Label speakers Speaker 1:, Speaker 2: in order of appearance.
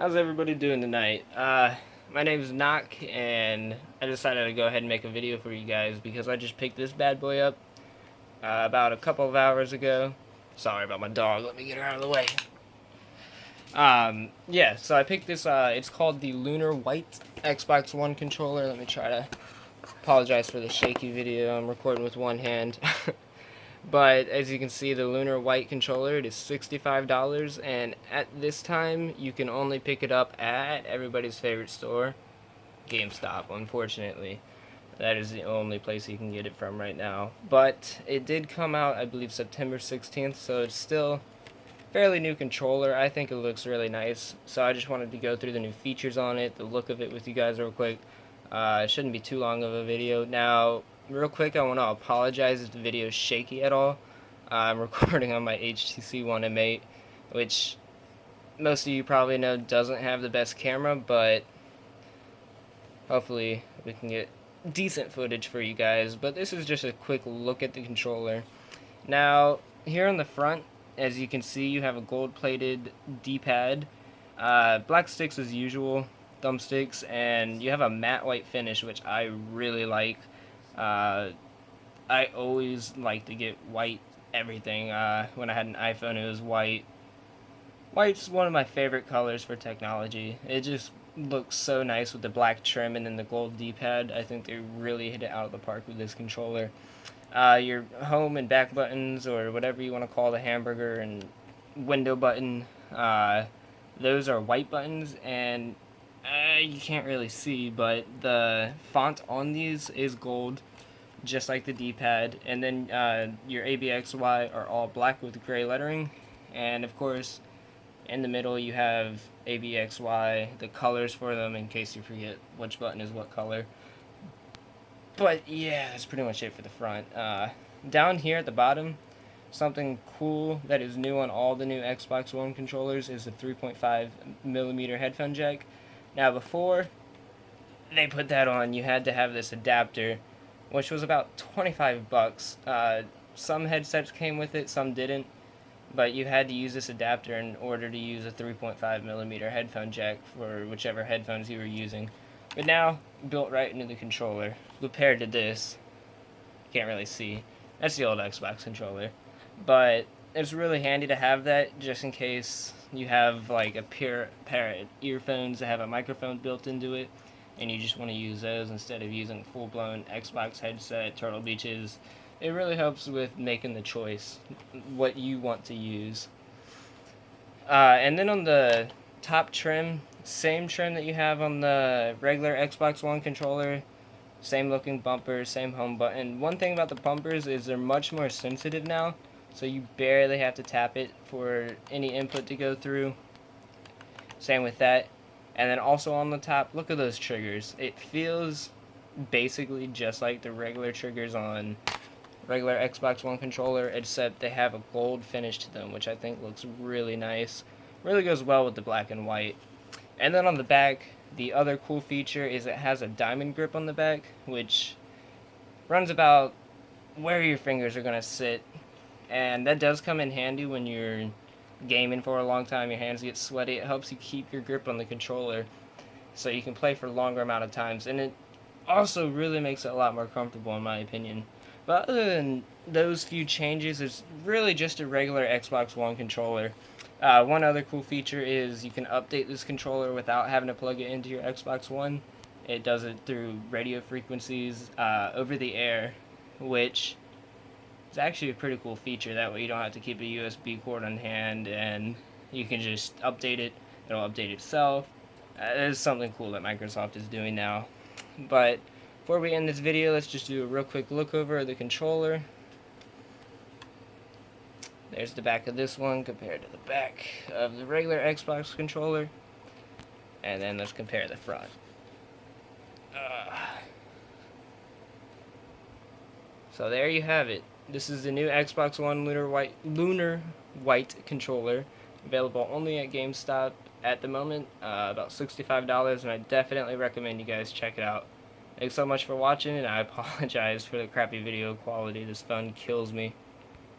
Speaker 1: How's everybody doing tonight? My name is Knock, and I decided to go ahead and make a video for you guys because I just picked this bad boy up about a couple of hours ago. Sorry about my dog. Let me get her out of the way. Yeah, so I picked this. It's called the Lunar White Xbox One controller. Let me try to apologize for the shaky video. I'm recording with one hand. But as you can see, the Lunar White controller, it is $65, and at this time, you can only pick it up at everybody's favorite store, GameStop, unfortunately. That is the only place you can get it from right now. But it did come out, I believe, September 16th, so it's still fairly new controller. I think it looks really nice, so I just wanted to go through the new features on it, the look of it with you guys real quick. It shouldn't be too long of a video. Now, real quick, I want to apologize if the video is shaky at all. I'm recording on my HTC One M8, which most of you probably know doesn't have the best camera, but hopefully we can get decent footage for you guys. But this is just a quick look at the controller. Now, here on the front, as you can see, you have a gold-plated D-pad, black sticks as usual, thumbsticks, and you have a matte white finish, which I really like. I always like to get white everything. When I had an iPhone, it was white. White's one of my favorite colors for technology. It just looks so nice with the black trim and then the gold D-pad. I think they really hit it out of the park with this controller. Your home and back buttons, or whatever you want to call the hamburger and window button, those are white buttons, and you can't really see, but the font on these is gold, just like the D-pad. And then your ABXY are all black with gray lettering, and of course in the middle you have ABXY, the colors for them in case you forget which button is what color. But yeah, that's pretty much it for the front. Down here at the bottom, something cool that is new on all the new Xbox One controllers is the 3.5mm headphone jack. Now before they put that on, you had to have this adapter, which was about 25 bucks. Some headsets came with it, some didn't, but you had to use this adapter in order to use a 3.5mm headphone jack for whichever headphones you were using. But now, built right into the controller, compared to this, you can't really see. That's the old Xbox controller. But it's really handy to have that just in case you have like a pair of earphones that have a microphone built into it, and you just want to use those instead of using full-blown Xbox headset, Turtle Beaches. It really helps with making the choice, what you want to use. And then on the top trim, same trim that you have on the regular Xbox One controller, same looking bumpers, same home button. One thing about the bumpers is they're much more sensitive now, so you barely have to tap it for any input to go through. Same with that. And then also on the top, look at those triggers. It feels basically just like the regular triggers on regular Xbox One controller, except they have a gold finish to them, which I think looks really nice. Really goes well with the black and white. And then on the back, the other cool feature is it has a diamond grip on the back, which runs about where your fingers are going to sit. And that does come in handy when you're gaming for a long time, your hands get sweaty. It helps you keep your grip on the controller so you can play for a longer amount of times. And it also really makes it a lot more comfortable in my opinion. But other than those few changes, it's really just a regular Xbox One controller. One other cool feature is you can update this controller without having to plug it into your Xbox One. It does it through radio frequencies over the air, which is actually a pretty cool feature. That way you don't have to keep a USB cord on hand, and you can just update it. It'll update itself. It's something cool that Microsoft is doing now. But before we end this video, let's just do a real quick look over of the controller. There's the back of this one compared to the back of the regular Xbox controller. And then let's compare the front. So there you have it. This is the new Xbox One Lunar White controller, available only at GameStop at the moment, about $65, and I definitely recommend you guys check it out. Thanks so much for watching, and I apologize for the crappy video quality. This phone kills me.